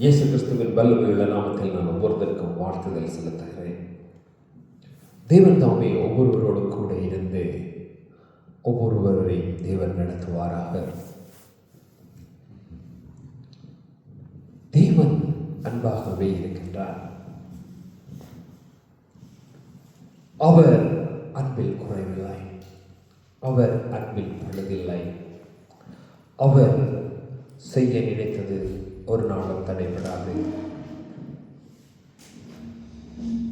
இயேசு கிறிஸ்துவின் வல்லமையுள்ள நாமத்தில் நான் ஒவ்வொருத்தருக்கும் வாழ்த்துதல் செலுத்துகிறேன். தேவன் தாமே ஒவ்வொருவரோடும் கூட இருந்து ஒவ்வொருவரையும் தேவன் நடத்துவாராக. தேவன் அன்பாகவே இருக்கின்றார். அவர் அன்பில் குறைவில்லை, அவர் அன்பில் பழுதில்லை. அவர் செய்ய நினைத்தது ஒரு நாளும் தடைபடாது.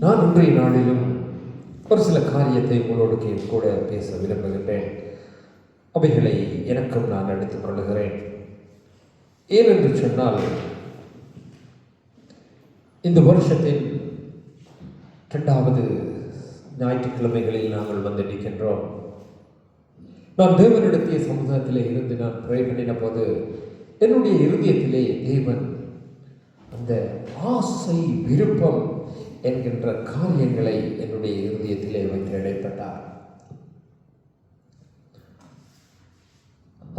நான் இன்றைய நாளிலும் ஒரு சில காரியத்தை உங்களோடு கூட பேச விரும்புகின்றேன். அவைகளை எனக்கும் நான் எடுத்துக் கொள்ளுகிறேன். ஏனென்று சொன்னால், இந்த வருஷத்தின் 2வது ஞாயிற்றுக்கிழமைகளில் நாங்கள் வந்து நிற்கின்றோம். நான் தேவனிடத்திய சமூகத்திலே இருந்து நான் ப்ரே பண்ணின போது என்னுடைய இருதயத்திலே தேவன் அந்த ஆசை, விருப்பம் என்கின்ற காரியங்களை என்னுடைய இருதயத்திலே வைத்து இடைப்பட்டார்.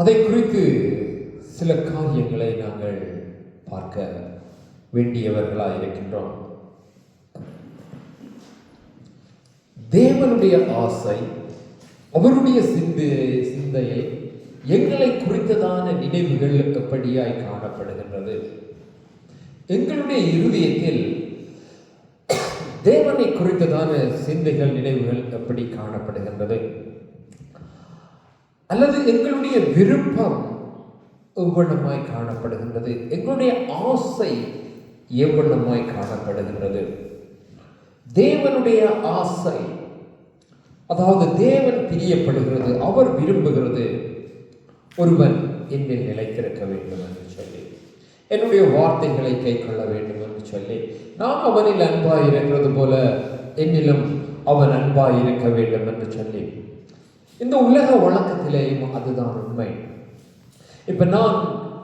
அதை குறித்து சில காரியங்களை நாங்கள் பார்க்க வேண்டியவர்களாக இருக்கின்றோம். தேவனுடைய ஆசை, அவருடைய சிந்தையை எங்களை குறித்ததான நினைவுகள் எப்படியாய் காணப்படுகின்றது? எங்களுடைய இருதயத்தில் தேவனை குறித்ததான சிந்தைகள், நினைவுகள் எப்படி காணப்படுகின்றது? அல்லது எங்களுடைய விருப்பம் எவ்வளமாய் காணப்படுகின்றது? எங்களுடைய ஆசை எவ்வளமாய் காணப்படுகின்றது? தேவனுடைய ஆசை, அதாவது தேவன் பிரியப்படுகிறது, அவர் விரும்புகிறது, ஒருவன் என்னில் நிலைத்திருக்க வேண்டும் என்று சொல்லி, என்னுடைய வார்த்தைகளை கை கொள்ள வேண்டும் என்று சொல்லி, நான் அவனில் அன்பாய் இருக்கிறது போல என்னிலும் அவன் அன்பாய் இருக்க வேண்டும் என்று சொல்லி, இந்த உலக வழக்கத்திலேயும் அதுதான் உண்மை. இப்ப நான்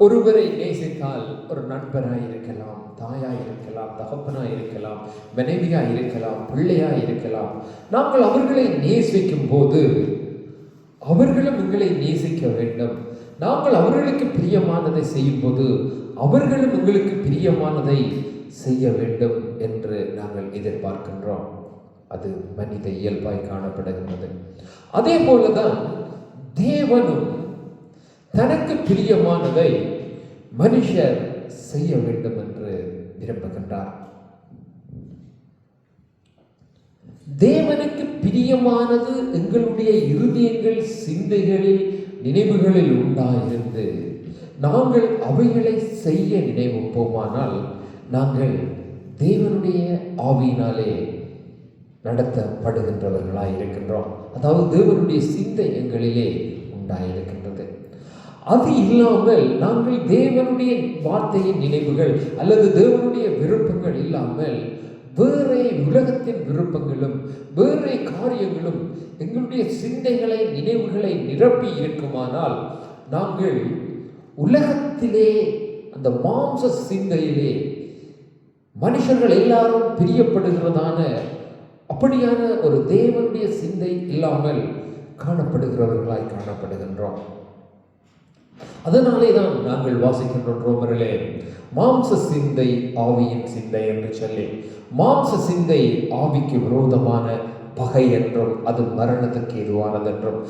ஒருவரை நேசித்தால், ஒரு நண்பராய் இருக்கலாம், தாயாய் இருக்கலாம், தகப்பனாய் இருக்கலாம், மனைவியாய் இருக்கலாம், பிள்ளையாய் இருக்கலாம், நாங்கள் அவர்களை நேசிக்கும் போது அவர்களும் எங்களை நேசிக்க வேண்டும். நாங்கள் அவர்களுக்கு பிரியமானதை செய்யும் போது அவர்களும் எங்களுக்கு பிரியமானதை செய்ய வேண்டும் என்று நாங்கள் எதிர்பார்க்கின்றோம். அது மனித இயல்பாய் காணப்படுகின்றது. அதே போலதான் தேவனும் தனக்கு பிரியமானதை மனுஷர் செய்ய வேண்டும் என்று விரும்புகின்றார். தேவனுக்கு பிரியமானது எங்களுடைய இருதயங்கள், சிந்தைகளில், நினைவுகளில் உண்டாயிருந்து நாங்கள் அவைகளை செய்ய நினைவுப்போமானால் நாங்கள் தேவனுடைய ஆவியினாலே நடத்தப்படுகின்றவர்களாய் இருக்கின்றோம். அதாவது தேவனுடைய சிந்தை எங்களிலே உண்டாயிருக்கின்றது. அது இல்லாமல் நாங்கள் தேவனுடைய வார்த்தையின் நினைவுகள் அல்லது தேவனுடைய விருப்பங்கள் இல்லாமல் வேறே உலகத்தின் விருப்பங்களும் வேறே காரியங்களும் எங்களுடைய சிந்தைகளை, நினைவுகளை நிரப்பி இருக்குமானால் நாங்கள் உலகத்திலே, அந்த மாம்ச சிந்தையிலே மனுஷர்கள் எல்லாரும் பிரியப்படுகிறதான அப்படியான ஒரு தேவனுடைய சிந்தை இல்லாமல் காணப்படுகிறவர்களாய் காணப்படுகின்றோம். அதனாலே தான் நாங்கள் வாசிக்கின்றோம் ரோமரிலே, மாம்ச சிந்தை ஆவியின் சிந்தை என்று சொல்லி, மாம்ச சிந்தை ஆவிக்கு விரோதமான பகை என்றும் அது மரணத்துக்கு ஏதுவானது என்றும்,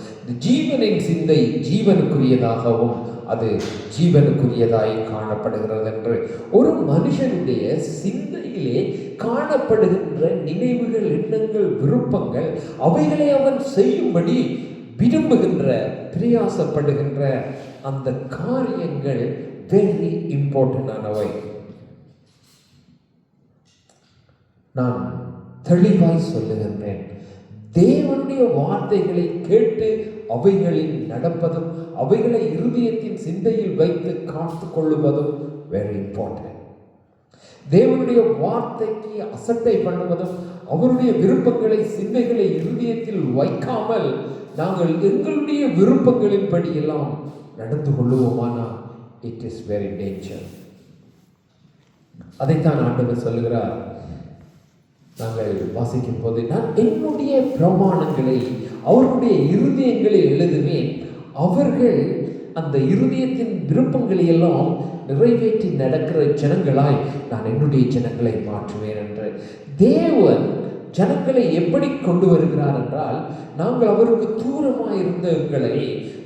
ஜீவனின் சிந்தை ஜீவனுக்குரியதாகவும் அது ஜீவனுக்குரியதாய் காணப்படுகிறது என்று ஒரு மனுஷனுடைய சிந்தையிலே காணப்படுகின்ற நினைவுகள், எண்ணங்கள், விருப்பங்கள், அவைகளை அவன் செய்யும்படி விரும்புகின்ற, பிரயாசப்படுகின்ற அந்த காரியங்கள் வெரி இம்பார்ட்டன்டானவை. நான் தெளிவாய் சொல்லுகின்றேன், தேவனுடைய வார்த்தைகளை கேட்டு அவைகளில் நடப்பதும் அவைகளை இருதயத்தின் சிந்தையில் வைத்து காத்து கொள்ளுவதும் வெரி இம்பார்ட்டன்ட். தேவனுடைய வார்த்தைக்கு அசட்டை பண்ணுவதும் அவருடைய விருப்பங்களை, சிந்தைகளை இருதயத்தில் வைக்காமல் நாங்கள் எங்களுடைய விருப்பங்களின் படி எல்லாம் நடந்து கொள்ளுவோமானால் இட் இஸ் வெரி டேஞ்சர். அதைத்தான் ஆண்டவர் சொல்லுகிறார். நாங்கள் வாசிக்கும் போது, நான் என்னுடைய பிரமாணங்களை அவர்களுடைய இருதயங்களில் எழுதுவேன், அவர்கள் அந்த இருதயத்தின் விருப்பங்களை எல்லாம் நிறைவேற்றி நடக்கிற ஜனங்களாய் நான் என்னுடைய ஜனங்களை மாற்றுவேன் என்று. தேவன் ஜனங்களை எப்படி கொண்டு வருகிறார் என்றால், நாங்கள் அவருக்கு தூரமாக இருந்த எங்களை,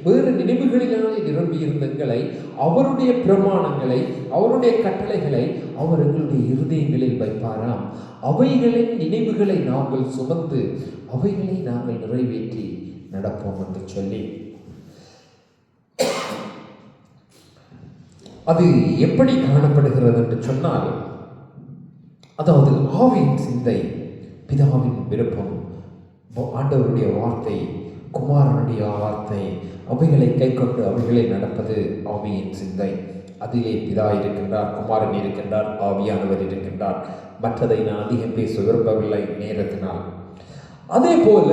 வேறு நினைவுகளினாலே நிரம்பி இருந்த எங்களை, அவருடைய பிரமாணங்களை, அவருடைய கட்டளைகளை அவர் எங்களுடைய இருதயங்களில் வைப்பாராம். அவைகளின் நினைவுகளை நாங்கள் சுமந்து அவைகளை நாங்கள் நிறைவேற்றி நடப்போம் என்று சொல்லி, அது எப்படி காணப்படுகிறது என்று சொன்னால், அதாவது ஆவியின் சிந்தை, பிதாவின் விருப்பம், ஆண்டவருடைய வார்த்தை, குமாரனுடைய வார்த்தை, அவைகளை கை கொண்டு அவைகளை நடப்பது ஆவியின் சிந்தை. அதிலே பிதா இருக்கின்றார், குமாரன் இருக்கின்றார், ஆவியானவர் இருக்கின்றார். மற்றதை நான் அதிகம் பேச விரும்பவில்லை நேரத்தினால். அதே போல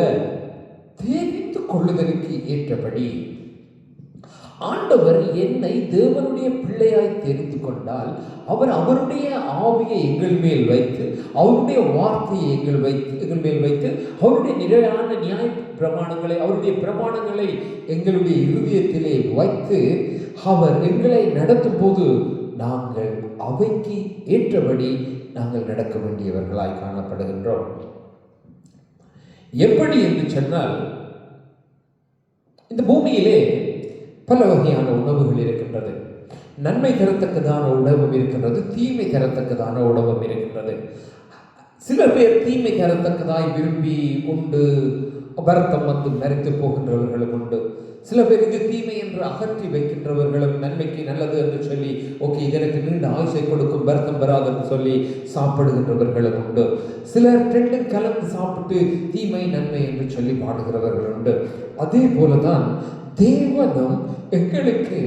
தெரிந்து கொள்ளுதலுக்கு ஏற்றபடி ஆண்டவர் என்னை தேவனுடைய பிள்ளையாய் தெரிந்து கொண்டால், அவர் அவருடைய ஆவியை எங்கள் மேல் வைத்து, அவருடைய வார்த்தையை எங்கள் மேல் வைத்து, அவருடைய நிலையான நியாய பிரமாணங்களை, அவருடைய பிரமாணங்களை எங்களுடைய இருதயத்திலே வைத்து அவர் எங்களை நடத்தும் போது நாங்கள் அவைக்கு ஏற்றபடி நாங்கள் நடக்க வேண்டியவர்களாய் காணப்படுகின்றோம். எப்படி என்று சொன்னால், இந்த பூமியிலே பல வகையான உணவுகள் இருக்கின்றது. நன்மை தரத்தக்கதான உணவும் இருக்கின்றது, தீமை தரத்தக்கதான உணவும் இருக்கின்றது. சில பேர் தீமை தரத்தக்கதாய் விரும்பி உண்டு வருத்தம் வந்து மறைத்து போகின்றவர்களும் உண்டு. சில பேர் இது தீமை என்று அகற்றி வைக்கின்றவர்களும், நன்மைக்கு நல்லது என்று சொல்லி, ஓகே இதற்கு நீண்ட ஆயுசை கொடுக்கும், வருத்தம் வராது என்று சொல்லி சாப்பிடுகின்றவர்களும் உண்டு. சிலர் ரெண்டும் கலந்து சாப்பிட்டு தீமை நன்மை என்று சொல்லி பாடுகிறவர்கள் உண்டு. அதே போலதான் தேவனும் எங்களுக்கு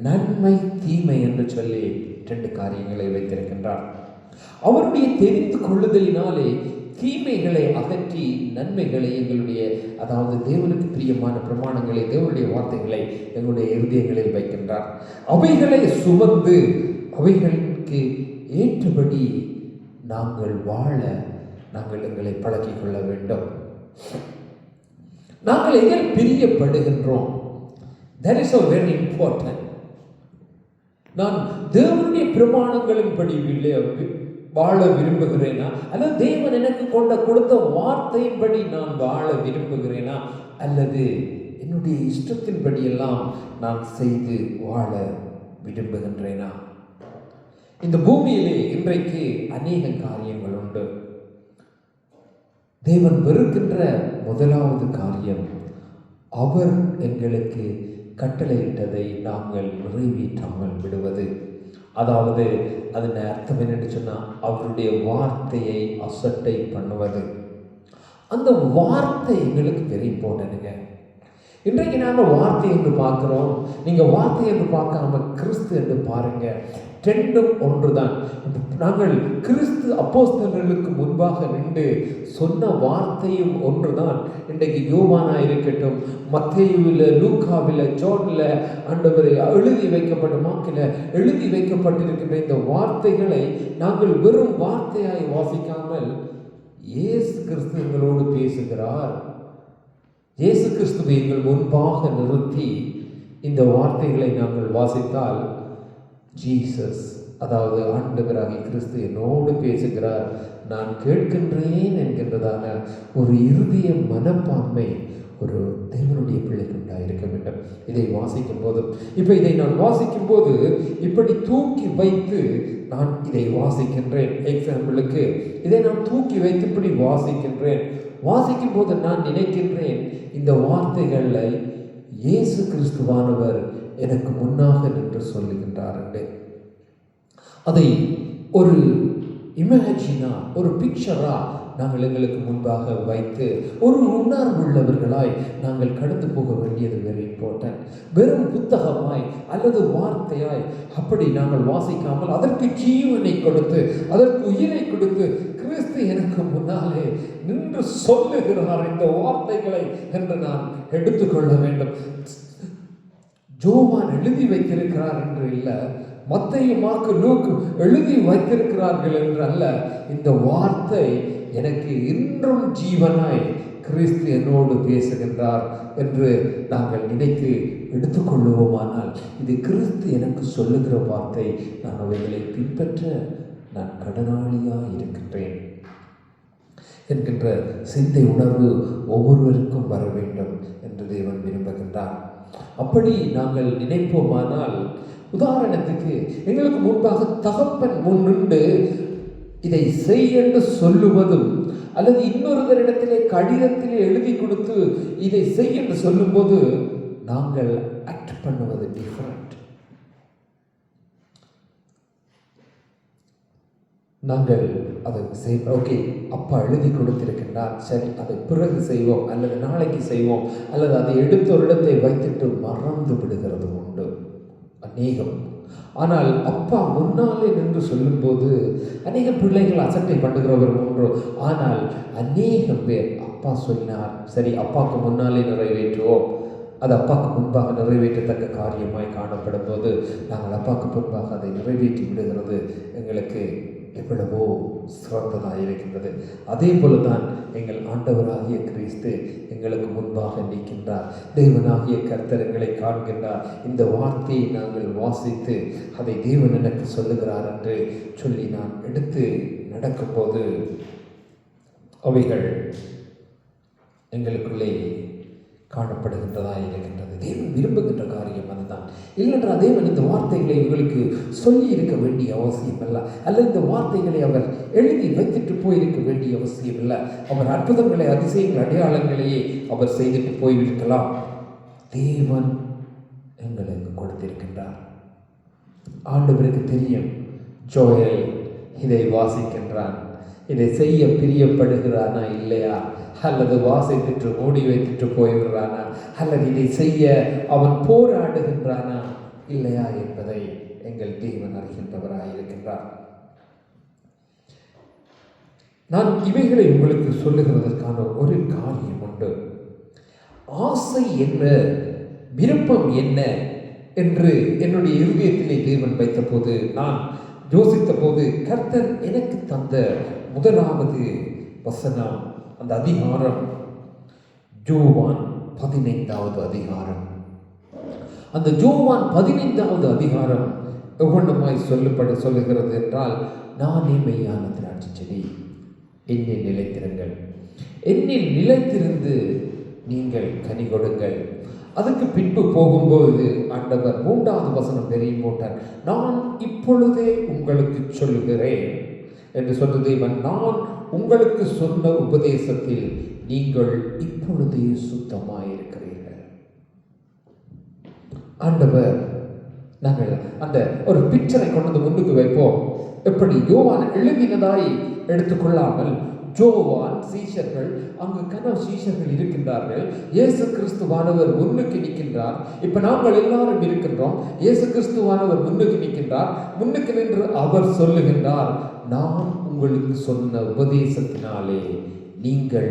நன்மை தீமை என்று சொல்லி ரெண்டு காரியங்களை வைத்திருக்கின்றார். அவருடைய தெரிந்து கொள்ளுதலினாலே தீமைகளை அகற்றி நன்மைகளை எங்களுடைய, அதாவது தேவனுக்கு பிரியமான பிரமாணங்களை, தேவனுடைய வார்த்தைகளை எங்களுடைய இருதயங்களில் வைக்கின்றார். அவைகளை சுமந்து அவைகளுக்கு ஏற்றபடி நாங்கள் வாழ நாங்கள் எங்களை பழக்கிக் கொள்ள வேண்டும். நாங்கள் எதில் பிரியப்படுகின்றோம்? That is a very important. நான் தேவனுடைய பிரமாணங்களின்படி வாழ விரும்புகிறேனா, அல்லது தேவன் எனக்கு கொடுத்த வார்த்தையின்படி நான் வாழ விரும்புகிறேனா, அல்லது என்னுடைய இஷ்டத்தின்படி எல்லாம் நான் செய்து வாழ விரும்புகின்றேனா? இந்த பூமியிலே இன்றைக்கு அநேக காரியங்கள் உண்டு. தேவன் வெறுக்கின்ற முதலாவது காரியம், அவர் எங்களுக்கு கட்டளையிட்டதை நாங்கள் நிறைவேற்றாமல் விடுவது. அதாவது அதன் அர்த்தம் என்னென்னு சொன்னால், அவருடைய வார்த்தையை அசட்டை பண்ணுவது. அந்த வார்த்தை எங்களுக்கு வெரி இம்பார்ட்டன்ட்டுங்க. இன்றைக்கு நாங்கள் வார்த்தை என்று பார்க்குறோம். நீங்கள் வார்த்தை என்று பார்க்காம கிறிஸ்து என்று பாருங்க, ரெண்டும் ஒன்றுதான். நாங்கள் கிறிஸ்து அப்போஸ்தலர்களுக்கு முன்பாக நின்று சொன்ன வார்த்தையும் ஒன்றுதான். இன்றைக்கு யோவானா இருக்கட்டும், மத்தேயுவில், லூக்காவில், ஜோனில், ஆண்டவரை எழுதி வைக்கப்பட்ட மாக்கில் எழுதி வைக்கப்பட்டிருக்கின்ற இந்த வார்த்தைகளை நாங்கள் வெறும் வார்த்தையாய் வாசிக்காமல், இயேசு கிறிஸ்து எங்களோடு பேசுகிறார், இயேசு கிறிஸ்துவை எங்கள் முன்பாக நிறுத்தி இந்த வார்த்தைகளை நாங்கள் வாசித்தால், ஜீசஸ், அதாவது ஆண்டவராகிய கிறிஸ்து என்னோடு பேசுகிறார், நான் கேட்கின்றேன் என்கின்றதான ஒரு இருதய மனப்பான்மை ஒரு தேவனுடைய பிள்ளைக்கு உண்டாயிருக்க வேண்டும். இதை வாசிக்கும் போது, இப்போ இதை நான் வாசிக்கும் போது இப்படி தூக்கி வைத்து நான் இதை வாசிக்கின்றேன். எக்ஸாம்பிளுக்கு இதை நான் தூக்கி வைத்து இப்படி வாசிக்கின்றேன். வாசிக்கும் போது நான் நினைக்கின்றேன், இந்த வார்த்தைகளை இயேசு கிறிஸ்துவானவர் எனக்கு முன்னாக நின்று சொல்லுகின்றார் என்று. அதை ஒரு இமேஜினா, ஒரு பிக்சரா நாங்கள் எங்களுக்கு முன்பாக வைத்து ஒரு உணர்வுள்ளவர்களாய் நாங்கள் கடந்து போக வேண்டியது வெரி இம்பார்ட்டன்ட். வெறும் புத்தகமாய் அல்லது வார்த்தையாய் அப்படி நாங்கள் வாசிக்காமல், அதற்கு ஜீவனை கொடுத்து, அதற்கு உயிரை கொடுத்து, கிறிஸ்து எனக்கு முன்னாலே நின்று சொல்லுகிறார் இந்த வார்த்தைகளை என்று நான் எடுத்துக்கொள்ள வேண்டும். ஜோவான் எழுதி வைத்திருக்கிறார் என்று இல்லை, மத்தேயு, மார்க்கு, லூக்கு எழுதி வைத்திருக்கிறார்கள் என்று அல்ல. இந்த வார்த்தை எனக்கு இன்றும் ஜீவனாய் கிறிஸ்து என்னோடு பேசுகின்றார் என்று நாங்கள் நினைத்து எடுத்துக்கொள்ளுவோமானால் இது கிறிஸ்து எனக்கு சொல்லுகிற வார்த்தை, நான் அவைகளை பின்பற்ற நான் கடனாளியாக இருக்கின்றேன் என்கின்ற சிந்தை உணர்வு ஒவ்வொருவருக்கும் வர வேண்டும் என்று தேவன் விரும்புகின்றார். அப்படி நாங்கள் நினைப்போமானால், உதாரணத்துக்கு எங்களுக்கு முன்பாக தகப்பன் முன்னின்று இதை செய் என்று சொல்லுவதும் அல்லது இன்னொருவரிடத்திலே கடிதத்திலே எழுதி கொடுத்து இதை செய் என்று சொல்லும்போது நாங்கள் ஆக்ட் பண்ணுவது டிஃபரண்ட். நாங்கள் அதை ஓகே, அப்பா எழுதி கொடுத்திருக்கின்றார், சரி அதை பிறகு செய்வோம் அல்லது நாளைக்கு செய்வோம் அல்லது அதை எடுத்த ஒரு இடத்தை வைத்துட்டு மறந்து விடுகிறது உண்டு அநேகம். ஆனால் அப்பா முன்னாலே நின்று சொல்லும்போது அநேக பிள்ளைகள் அசட்டை பண்ணுகிறவர் உண்டு. ஆனால் அநேகம் பேர் அப்பா சொன்னார், சரி அப்பாவுக்கு முன்னாலே நிறைவேற்றுவோம், அது அப்பாவுக்கு முன்பாக நிறைவேற்றத்தக்க காரியமாய் காணப்படும் போது நாங்கள் அப்பாவுக்கு முன்பாக அதை நிறைவேற்றி விடுகிறது எங்களுக்கு எவ்வளவோ சிறந்ததாக இருக்கின்றது. அதே போலதான் எங்கள் ஆண்டவராகிய கிறிஸ்து எங்களுக்கு முன்பாக நிற்கின்றார். தேவனாகிய கர்த்தர் எங்களை காண்கின்றார். இந்த வார்த்தையை நாங்கள் வாசித்து அதை தேவன் எனக்கு சொல்லுகிறார் என்று சொல்லி நான் எடுத்து நடக்கும்போது அவைகள் எங்களுக்குள்ளே காணப்படுகின்றதா இருக்கின்றது. தேவன் விரும்புகின்ற காரியம் அதுதான். இல்லைன்றால் தேவன் இந்த வார்த்தைகளை உங்களுக்கு சொல்லி இருக்க வேண்டிய அவசியம் இல்லை, அல்லது இந்த வார்த்தைகளை அவர் எழுதி வைத்துட்டு போயிருக்க வேண்டிய அவசியம் இல்லை. அவர் அற்புதங்களை, அதிசயங்கள், அடையாளங்களையே அவர் செய்துட்டு போயிருக்கலாம். தேவன் எங்களுக்கு கொடுத்திருக்கின்றார். ஆண்டவருக்கு தெரியும், ஜோயல் இதை வாசிக்கின்றான், இதை செய்ய பிரியப்படுகிறானா இல்லையா, அல்லது வாசித்துட்டு மூடி வைத்துட்டு போயிடுறானா, அல்லது இதை செய்ய அவன் போராடுகின்றானா இல்லையா என்பதை எங்கள் தேவன் அறிகின்றவராயிருக்கின்றார். நான் இவைகளை உங்களுக்கு சொல்லுகிறதற்கான ஒரு காரியம் உண்டு. ஆசை என்ன, விருப்பம் என்ன என்று என்னுடைய இருதயத்திலே தேவன் வைத்த போது, நான் யோசித்த போது, கர்த்தர் எனக்கு தந்த முதலாவது வசனம், அந்த அதிகாரம் யோவான் 15வது அதிகாரம். அந்த யோவான் 15வது அதிகாரம் எவ்வளவுமாய் சொல்லுகிறது என்றால், நானே மெய்யான திராட்சை செடி, என்னில் நிலைத்திருங்கள், என்னில் நிலைத்திருந்து நீங்கள் கனி கொடுங்கள். அதுக்கு பின்பு போகும்போது ஆண்டவர் 3வது வசனம் பெரிய போட்டார், நான் இப்பொழுதே உங்களுக்கு சொல்லுகிறேன் என்று சொன்ன தேவன், நான் உங்களுக்கு சொன்ன உபதேசத்தில் நீங்கள் இப்பொழுதே சுத்தமாயிருக்கிறீர்கள். ஆண்டவர், நாங்கள் அந்த ஒரு பிக்சரை கொண்டு முன்னுக்கு வைப்போம். எப்படி யோவான் எழுதினதாய் எடுத்துக்கொள்ளாமல், யோவான் சீஷர்கள், அங்கு கன சீஷர்கள் இருக்கின்றார்கள், இயேசு கிறிஸ்துவானவர் முன்னுக்கு நிற்கின்றார். இப்ப நாங்கள் எல்லாரும் இருக்கின்றோம், இயேசு கிறிஸ்துவானவர் முன்னுக்கு நிற்கின்றார். முன்னுக்கு நின்று அவர் சொல்லுகின்றார், நான் உங்களுக்கு சொன்ன உபதேசத்தினாலே நீங்கள்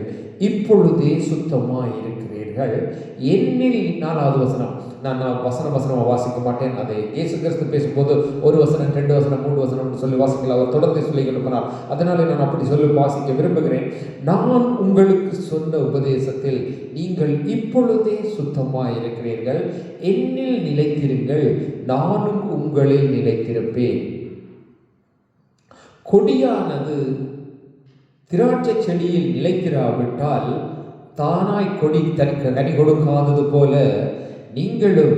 இப்பொழுதே சுத்தமாய் இருக்கிறீர்கள், என்னில். 4வது வசனம், நான் வசனமாக வாசிக்க மாட்டேன். அதை இயேசு கிறிஸ்து பேசும்போது 1 வசனம் 2 வசனம் 3 வசனம் சொல்லி வாசிக்கல, அவர் தொடர்ந்து சொல்லி கொடுக்கிறார். அதனால நான் அப்படி சொல்லி வாசிக்க விரும்புகிறேன். நான் உங்களுக்கு சொன்ன உபதேசத்தில் நீங்கள் இப்பொழுதே சுத்தமாய் இருக்கிறீர்கள், என்னில் நிலைத்திருங்கள், நானும் உங்களில் நிலைத்திருப்பேன். கொடியானது திராட்சை செடியில் நிலைத்திராவிட்டால் தானாய் கொடி கனி கொடுக்காதது போல நீங்களும்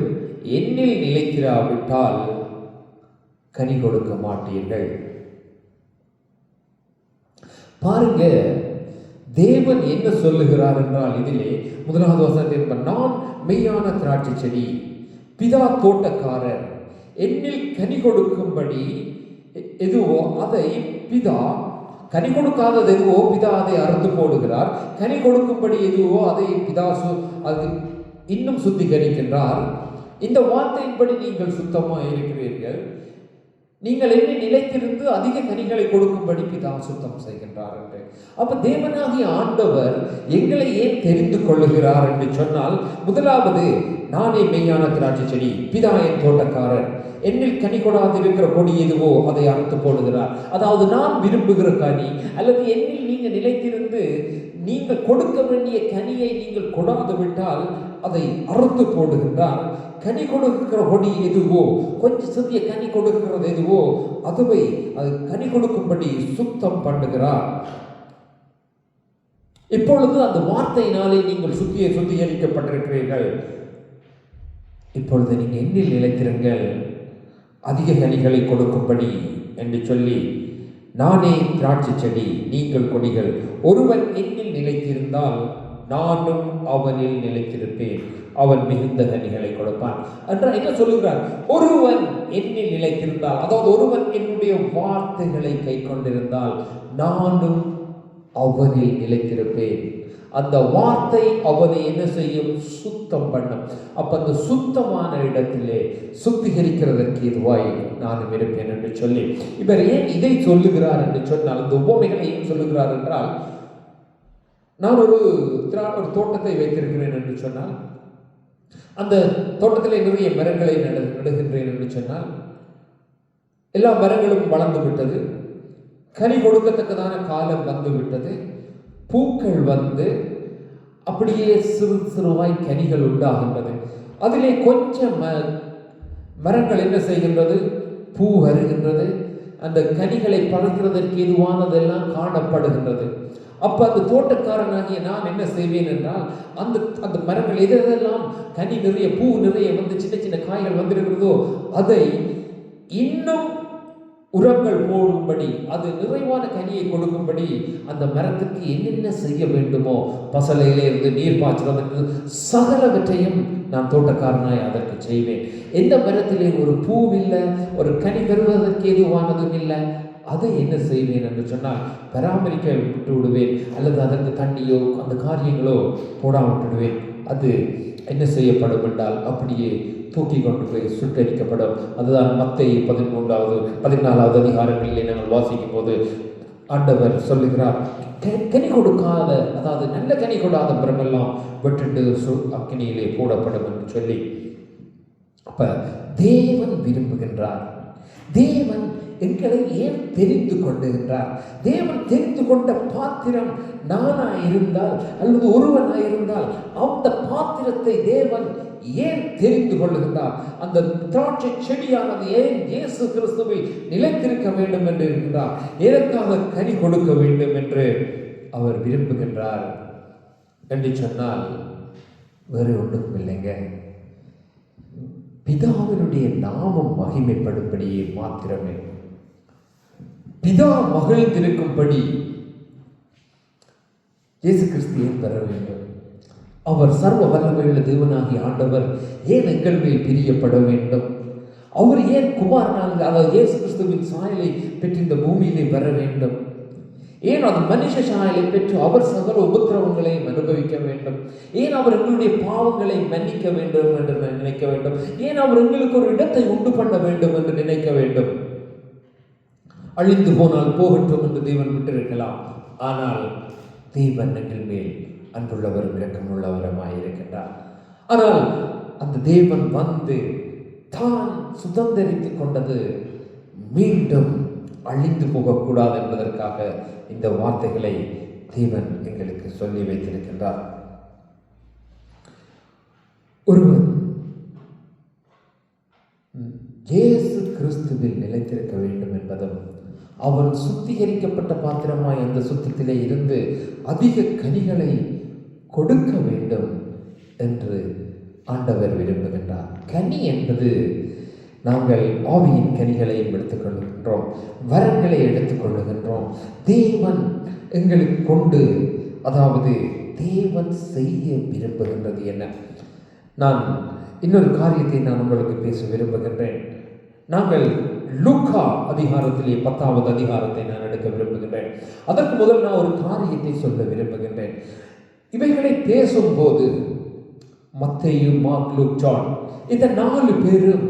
என்னில் நிலைத்திராவிட்டால் கனி கொடுக்க மாட்டீர்கள். பாருங்க, தேவன் என்ன சொல்லுகிறார் என்றால், இதிலே 1வது வசனத்தில், நான் மெய்யான திராட்சை செடி, பிதா தோட்டக்காரர், என்னில் கனி கொடுக்கும்படி எதுவோ அதை பிதா, கனி கொடுக்காதது எதுவோ பிதா அதை அறுத்து போடுகிறார், கனி கொடுக்கும்படி எதுவோ அதை பிதா அது இன்னும் சுத்திகரிக்கின்றார். இந்த வார்த்தையின்படி நீங்கள் சுத்தமாக இருக்கிறீர்கள், நீங்கள் என்ன நிலைத்திருந்து அதிக கனிகளை கொடுக்கும்படி பிதா சுத்தம் செய்கின்றார் என்று. அப்ப தேவனாகிய ஆண்டவர் எங்களை ஏன் தெரிந்து கொள்ளுகிறார் என்று சொன்னால், முதலாவது, நானே மெய்யான திராட்சை செடி, பிதா என் தோட்டக்காரர். என்னில் கனி கொடாது இருக்கிற கொடி எதுவோ அதை அறுத்து போடுகிறார். அதாவது நான் விரும்புகிற கனி அல்லது என்னில் நீங்கள் நிலைத்திருந்து நீங்கள் கொடுக்க வேண்டிய கனியை நீங்கள் கொடாது விட்டால் அதை அறுத்து போடுகின்றார். கனி கொடுக்கிற கொடி எதுவோ, கொஞ்சம் சிறிய கனி கொடுக்கிறது எதுவோ அதுவை அது கனி கொடுக்கும்படி சுத்தம் பண்ணுகிறார். இப்பொழுது அந்த வார்த்தையினாலே நீங்கள் சுத்திகரிக்கப்பட்டிருக்கிறீர்கள். இப்பொழுது நீங்கள் என்னில் நிலைத்திருங்கள், அதிக கனிகளை கொடுக்கும்படி என்று சொல்லி, நானே திராட்சை செடி, நீங்கள் கொடிகள். ஒருவன் என்னில் நிலைத்திருந்தால் நானும் அவனில் நிலைத்திருப்பேன், அவன் மிகுந்த கனிகளை கொடுப்பான் என்றால் என்ன சொல்லுகிறார்? ஒருவன் என்னில் நிலைத்திருந்தால், அதாவது ஒருவன் என்னுடைய வார்த்தைகளை கை கொண்டிருந்தால் நானும் அவனில் நிலைத்திருப்பேன். அந்த வார்த்தை அவனை என்ன செய்யும்? சுத்தம் பண்ணும். அப்ப அந்த சுத்தமான இடத்திலே சுத்திகரிக்கிறதற்கு இதுவாய் நானும் இருப்பேன் என்று சொல்லி இவர் ஏன் இதை சொல்லுகிறார் என்று சொன்னால், அந்த உவமைகளை ஏன் சொல்லுகிறார் என்றால், நான் ஒரு தோட்டத்தை வைத்திருக்கிறேன் என்று சொன்னால், அந்த தோட்டத்திலே நிறைய மரங்களை நடுகின்றேன் என்று சொன்னால், எல்லா மரங்களும் வளர்ந்து விட்டது, கனி கொடுக்கத்தக்கதான காலம் வந்து விட்டது, பூக்கள் வந்து அப்படியே சிறு சிறுவாய் கனிகள் உண்டாகின்றது. அதிலே கொஞ்சம் மரங்கள் என்ன செய்கின்றது? பூ வருகின்றது, அந்த கனிகளை பறிக்கிறதற்கு எதுவானதெல்லாம் காணப்படுகின்றது. அப்ப அந்த தோட்டக்காரனாகிய நான் என்ன செய்வேன் என்றால், அந்த அந்த மரங்கள் எதெல்லாம் கனி நிறைய பூ நிறைய வந்து சின்ன சின்ன காய்கள் வந்திருக்கிறதோ அதை இன்னும் உரங்கள் போடும்படி, அது நிறைவான கனியை கொடுக்கும்படி அந்த மரத்துக்கு என்னென்ன செய்ய வேண்டுமோ, பசலையிலே இருந்து நீர் பாய்ச்சுவதற்கு சகலவற்றையும் நான் தோட்டக்காரனாய் அதற்கு செய்வேன். எந்த மரத்திலே ஒரு பூவில்லை, ஒரு கனி பெறுவதற்கு எதுவானதும் இல்லை, அதை என்ன செய்வேன் என்று சொன்னால் பராமரிக்க விட்டு விடுவேன், அல்லது அதற்கு தண்ணியோ அந்த காரியங்களோ போடாமல் விட்டுடுவேன். அது என்ன செய்யப்படும் என்றால் அப்படியே தூக்கி கொண்டு போய் சுட்டரிக்கப்படும். அதுதான் மத்தேயு 14வது அதிகாரங்களிலே நாங்கள் வாசிக்கும் போது ஆண்டவர் சொல்லுகிறார், கனி கொடுக்காத, அதாவது நல்ல கனி கொடாத மரமெல்லாம் வெட்டுண்டு அக்கினியிலே போடப்படும் என்று சொல்லி. அப்ப தேவன் விரும்புகின்றார். தேவன் எங்களை ஏன் தெரிந்து கொண்டுகின்றார்? தேவன் தெரிந்து கொண்ட பாத்திரம் நானாயிருந்தால் அல்லது ஒருவனாயிருந்தால் அந்த பாத்திரத்தை தேவன் ஏன் தெரிந்து கொள்ளுகின்றார்? அந்த திராட்சை செடியானது ஏன் இயேசு கிறிஸ்துவில் நிலைத்திருக்க வேண்டும் என்று இருக்கின்றார்? எதற்காக கனி கொடுக்க வேண்டும் என்று அவர் விரும்புகின்றார் என்று சொன்னால் வேறு ஒன்றும் இல்லைங்க, பிதாவினுடைய நாமம் மகிமைப்படும்படியே மாத்திரமே. பிதா மகிழ்ந்திருக்கும்படி இயேசு கிறிஸ்து ஏன் பெற வேண்டும்? அவர் சர்வ வல்லமையுள்ள தேவனாகிய ஆண்டவர் ஏன் எங்கள் மேல் பிரியப்பட வேண்டும்? அவர் ஏன் குமாரனாக, அதாவது இயேசு கிறிஸ்துவின் சாயலை பெற்று இந்த பூமியிலே வர வேண்டும்? ஏன் அது மனுஷ சாயலை பெற்று அவர் சகல உபத்திரவங்களையும் அனுபவிக்க வேண்டும்? ஏன் அவர் எங்களுடைய பாவங்களை மன்னிக்க வேண்டும் என்று நினைக்க வேண்டும்? ஏன் அவர் எங்களுக்கு ஒரு இடத்தை உண்டு பண்ண வேண்டும் என்று நினைக்க வேண்டும்? அழிந்து போனால் போகட்டும் என்று தேவன் விட்டிருக்கலாம். ஆனால் தேவன் எங்கள் மேல் அன்புள்ளவரும் இரக்கமுள்ளவருமாயிருக்கின்றார். ஆனால் அந்த தேவன் வந்து தான் சுதந்திரித்துக் கொண்டது மீண்டும் அழிந்து போகக்கூடாது என்பதற்காக இந்த வார்த்தைகளை தேவன் எங்களுக்கு சொல்லி வைத்திருக்கின்றார். ஒருவன் இயேசு கிறிஸ்துவில் நிலைத்திருக்க வேண்டும் என்பதும், அவன் சுத்திகரிக்கப்பட்ட பாத்திரமாய் அந்த சுத்தத்திலே இருந்து அதிக கனிகளை கொடுக்க வேண்டும் என்று ஆண்டவர் விரும்புகின்றார். கனி என்பது நாங்கள் ஆவியின் கனிகளையும் எடுத்துக்கொள்கின்றோம், வரங்களை எடுத்துக்கொள்ளுகின்றோம். தேவன் எங்களுக்கு கொண்டு, அதாவது தேவன் செய்ய விரும்புகின்றது என்ன? நான் இன்னொரு காரியத்தை நான் உங்களுக்கு பேச விரும்புகின்றேன். நாங்கள் லூக்கா அதிகாரத்திலே 10வது அதிகாரத்தை நான் எடுக்க விரும்புகின்றேன். அதற்கு முதல் நான் ஒரு காரியத்தை சொல்ல விரும்புகின்றேன். இவைகளை பேசும்போது மத்தேயு, மார்க், லூக், ஜான் இந்த 4 பேரும்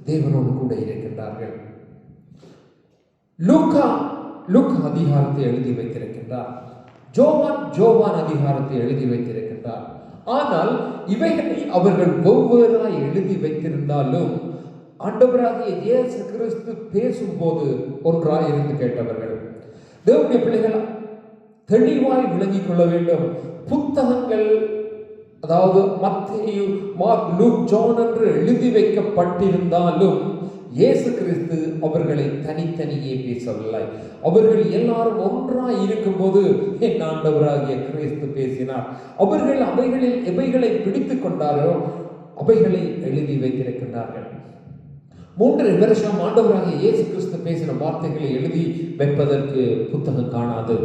தேவனோடு கூட இருக்கின்றார்கள். லூக்கா அதிகாரத்தை எழுதி வைத்திருக்கின்றார். ஜோவான் அதிகாரத்தை எழுதி வைத்திருக்கின்றார். ஆனால் இவைகளை அவர்கள் ஒவ்வொருவராய் எழுதி வைத்திருந்தாலும் ஆண்டவராகிய இயேசு கிறிஸ்து பேசும்போது ஒன்றாய் இருந்து கேட்டவர்கள். தேவனுடைய பிள்ளைகள் தெளிவாய் விளங்கிக் கொள்ள வேண்டும். புத்தகங்கள், அதாவது மத்தேயு, மார்க், லூக், ஜான் என்று எழுதி வைக்கப்பட்டிருந்தாலும் இயேசு கிறிஸ்து அவர்களை தனித்தனியே பேசவில்லை. அவர்கள் எல்லாரும் ஒன்றாய் இருக்கும்போது என் ஆண்டவராகிய கிறிஸ்து பேசினார். அவர்கள் அவைகளில் எவைகளை பிடித்துக் கொண்டாரோ அவைகளை எழுதி வைத்திருக்கின்றார்கள். 3 வருஷம் ஆண்டவராகிய இயேசு கிறிஸ்து பேசின வார்த்தைகளை எழுதி வைப்பதற்கு புத்தகம் காணாது.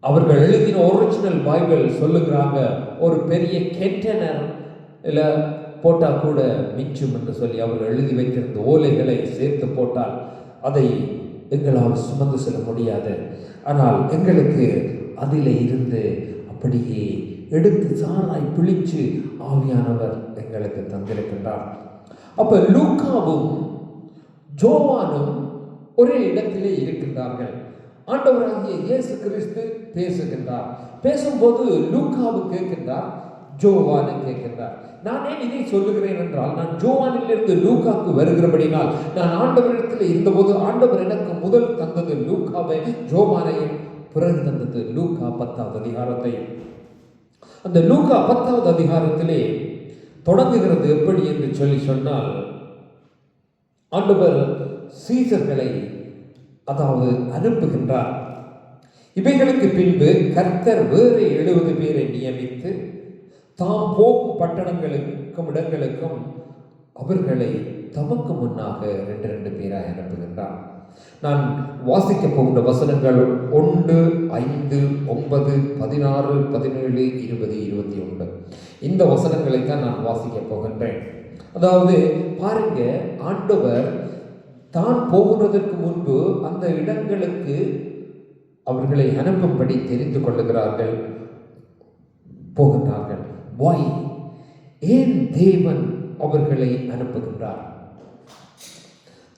அவர்கள் எழுதின ஒரிஜினல் பைபிள் சொல்லுகிறாங்க, ஒரு பெரிய கெண்டனர் இல்ல போட்டா கூட மிச்சும் என்று சொல்லி அவர்கள் எழுதி வைத்திருந்த ஓலைகளை சேர்த்து போட்டால் அதை எங்களால் சுமந்து செல்ல முடியாது. ஆனால் எங்களுக்கு அதில் இருந்து அப்படியே எடுத்து சாராய் பிழிச்சு ஆவியானவர் எங்களுக்கு தந்திருக்கின்றார். அப்ப லூக்காவும் ஜோவானும் ஒரே இடத்திலே இருக்கின்றார்கள். ஆண்டவராகிய இயேசு கிறிஸ்து பேசுகின்றார். பேசும்போது லூக்காவு கேட்கின்றார், ஜோவானு கேட்கின்றார். நான் ஏன் இதை சொல்லுகிறேன் என்றால், நான் ஜோவானிலிருந்து லூக்காவுக்கு வருகிறபடினால், நான் ஆண்டவரிடத்தில் இருந்தபோது ஆண்டவர் எனக்கு முதல் தந்தது லூக்காவை, ஜோவானையும் பிறகு தந்தது லூக்கா 10வது அதிகாரத்தை. அந்த லூக்கா 10வது அதிகாரத்திலே தொடங்குகிறது எப்படி என்று சொல்லி சொன்னால், ஆண்டவர் சீசர்களை அதாவது அனுப்புகின்றார். இவைகளுக்கு பின்பு கர்த்தர் வேறு 70 பேரை நியமித்து தாம் போகும் பட்டணங்களுக்கும் இடங்களுக்கும் அவர்களை தமக்கு முன்னாக 2 பேராய் அனுப்புகின்றார். நான் வாசிக்க போகின்ற வசனங்கள் 1, 5, 9, 16, 17, 20, 21 இந்த வசனங்களை தான் நான் வாசிக்க போகின்றேன். அதாவது பாருங்க, ஆண்டவர் தான் போகிறதற்கு முன்பு அந்த இடங்களுக்கு அவர்களை அனுப்பும்படி தெரிந்து கொள்ளுகிறார்கள், போகின்றார்கள். ஏன் தேவன் அவர்களை அனுப்புகின்றார்?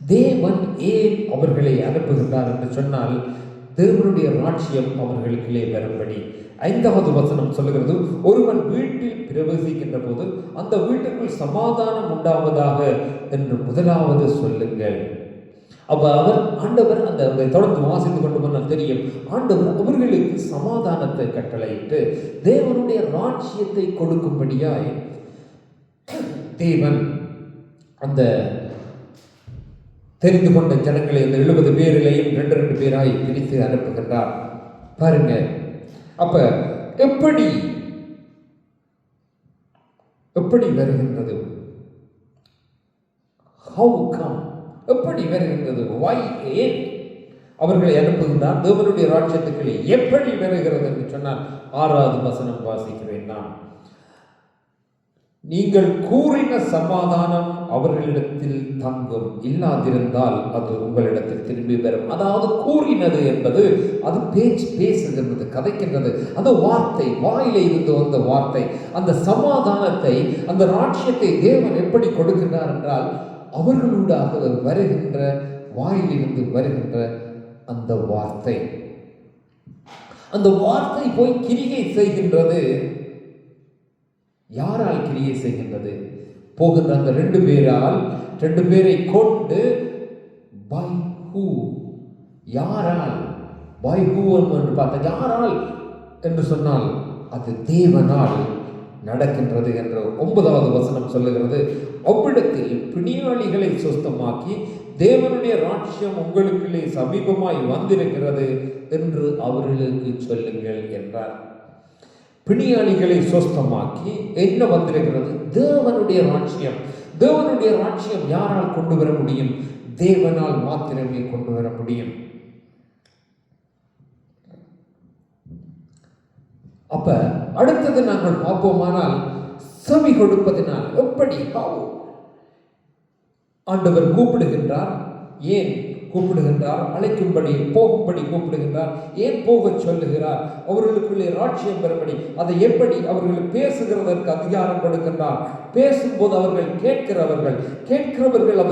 தேவன் ஏன் அவர்களை அனுப்புகின்றார் என்று சொன்னால், தேவனுடைய ராஜ்யம் அவர்களுக்குள்ளே வரும்படி. 5வது வசனம் சொல்லுகிறது, ஒருவன் வீட்டில் பிரவேசிக்கின்ற போது அந்த வீட்டுக்குள் சமாதானம் உண்டாவதாக என்று முதலாவது சொல்லுங்கள். அப்ப ஆண்டவர் அந்த தொடர்ந்து வாசித்துக் கொண்டு போனால் தெரியும், ஆண்டவர் அவர்களுக்கு சமாதானத்தை கட்டளையிட்டு தேவனுடைய ராஜ்யத்தை கொடுக்கும்படியாய் தேவன் அந்த தெரிந்து கொண்ட ஜனங்களை அந்த 70 பேரிலையும் 2 பேராய் பிரித்து அனுப்புகின்றார். பாருங்க, அப்ப எப்படி வருகின்றது? How come? எப்படி வருகின்றது? ஏன் அவர்களை அனுப்புகின்றார்? தேவனுடைய ராஜ்யத்துக்குள்ளே எப்படி வருகிறது என்று சொன்னால் 6வது வசனம் வாசிக்கிறேன் நான். நீங்கள் கூறின சமாதானம் அவர்களிடத்தில் தங்கும், இல்லாதிருந்தால் அது உங்களிடத்தில் திரும்பி வரும். அதாவது கூறினது என்பது அது பேசுகின்றது, கதைக்கின்றது. அந்த வார்த்தை, வாயிலே இருந்து வந்த வார்த்தை, அந்த சமாதானத்தை, அந்த ராஜ்யத்தை தேவன் எப்படி கொடுக்கின்றார் என்றால், அவர்களூடாக வருகின்ற, வாயிலிருந்து வருகின்ற அந்த வார்த்தை. அந்த வார்த்தை போய் கிரியை செய்கின்றது. யாரால் கிரியை செய்கின்றது? போகின்ற அந்த 2 பேரால், 2 பேரை கொண்டு by who, யாரால், by who என்று பார்த்தா யாரால் என்று சொன்னால் அது தேவனால் நடக்கின்றது என்று 9வது வசனம் சொல்லுகிறது. அவ்விடத்தில் பிணியாளிகளை சுத்தமாக்கி தேவனுடைய ராஜ்யம் உங்களுக்குள்ளே சமீபமாய் வந்திருக்கிறது என்று அவர்களுக்கு சொல்லுங்கள் என்றார். பிணியாளிகளை சுத்தமாக்கி என்ன வந்திருக்கிறது? தேவனுடைய ராஜ்யம். தேவனுடைய ராஜ்யம் யாரால் கொண்டு வர முடியும்? தேவனால் மாத்திரமே கொண்டு வர முடியும். அப்ப அடுத்தது நாங்கள் பார்ப்போமானால், செவி கொடுப்பதனால் எப்படி ஆண்டவர் கூப்பிடுகின்றார். ஏன் கூப்பிடுகின்றார்? அழைக்கும்படி, போகும்படி கூப்பிடுகின்றார். ஏன் போக சொல்லுகிறார்? அவர்களுக்குள்ளே ராஜ்யம் பெறும்படி. அதை எப்படி அவர்கள் பேசுகிறதற்கு அதிகாரம் கொடுக்கின்றார். பேசும்போது அவர்கள் கேட்கிறவர்கள்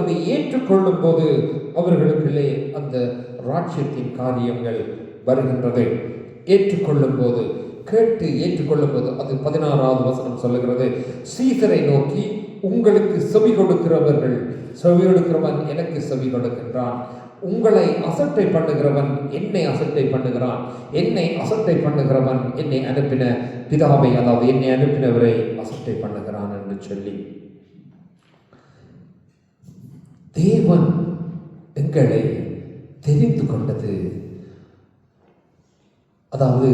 அதை ஏற்றுக்கொள்ளும் போது அவர்களுக்குள்ளே அந்த ராஜ்யத்தின் காரியங்கள் வருகின்றது. ஏற்றுக்கொள்ளும் போது, கேட்டு ஏற்றுக்கொள்ளும் போது, அது 16வது வசனம் சொல்லுகிறது, சீசரை நோக்கி உங்களுக்கு செவி கொடுக்கிறவர்கள், செவி கொடுக்கிறவன் எனக்கு செவி கொடுக்கின்றான். உங்களை அசட்டை பண்ணுகிறவன் என்னை அசட்டை பண்ணுகிறான். என்னை அசட்டை பண்ணுகிறவன் என்னை அனுப்பின பிதாவை, அதாவது என்னை அனுப்பினவரை அசட்டை பண்ணுகிறான் என்று சொல்லி தேவன் எங்களை தெரிந்து கொண்டது, அதாவது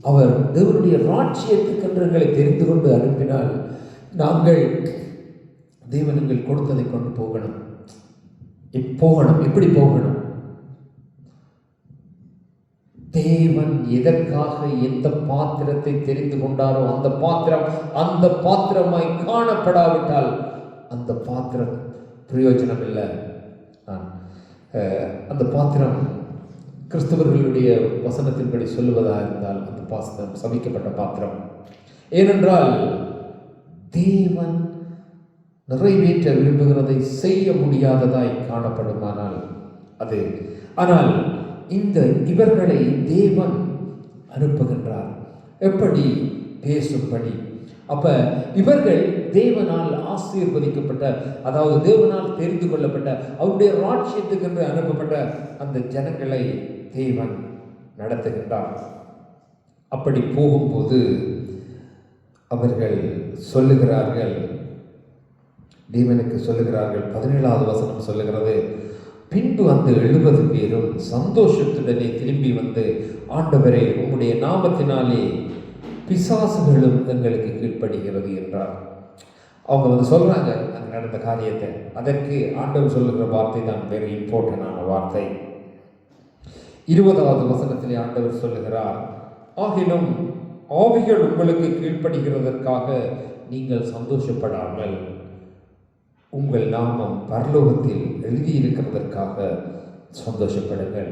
அவர் தேவனுடைய ராஜ்யத்துக்கென்று எங்களை தெரிந்து கொண்டு அனுப்பினால் நாங்கள் தேவன் எங்கள் கொடுத்ததை கொண்டு போகணும். எப்படி போகணும்? தேவன் எதற்காக எந்த பாத்திரத்தை தெரிந்து கொண்டாரோ அந்த பாத்திரமாய் காணப்படாவிட்டால் அந்த பாத்திரம் பிரயோஜனம் இல்லை. அந்த பாத்திரம் கிறிஸ்தவர்களுடைய வசனத்தின்படி சொல்லுவதாக இருந்தால் அந்த பாத்திரம் சபிக்கப்பட்ட பாத்திரம். ஏனென்றால் தேவன் நிறைவேற்ற விரும்புகிறதை செய்ய முடியாததாய் காணப்படுமானால் அது. ஆனால் இவர்களை தேவன் அனுப்புகின்றார். எப்படி? பேசும்படி. அப்ப இவர்கள் தேவனால் ஆசீர்வதிக்கப்பட்ட, அதாவது தேவனால் தெரிந்து கொள்ளப்பட்ட, அவருடைய ராஜ்யத்துக்கு என்று அனுப்பப்பட்ட அந்த ஜனங்களை தேவன் நடத்துகின்றார். அப்படி போகும்போது அவர்கள் சொல்லுகிறார்கள், தேவனுக்கு சொல்லுகிறார்கள். 17வது வசனம் சொல்லுகிறது, பின்பு அந்த 70 பேரும் சந்தோஷத்துடனே திரும்பி வந்து, ஆண்டவரே, உம்முடைய நாமத்தினாலே பிசாசுகளும் எங்களுக்கு கீழ்ப்படுகிறது என்றார். அவங்க சொல்றாங்க அங்க நடந்த காரியத்தை. அதற்கு ஆண்டவர் சொல்லுகிற வார்த்தை தான் வெரி இம்பார்ட்டன்டான வார்த்தை. 20வது வசனத்திலே ஆண்டவர் சொல்லுகிறார், ஆகிலும் ஆவிகள் உங்களுக்கு கீழ்ப்படுகிறதற்காக நீங்கள் சந்தோஷப்படாமல் உங்கள் நாமம் பரலோகத்தில் எழுதியிருக்கிறதற்காக சந்தோஷப்படுங்கள்.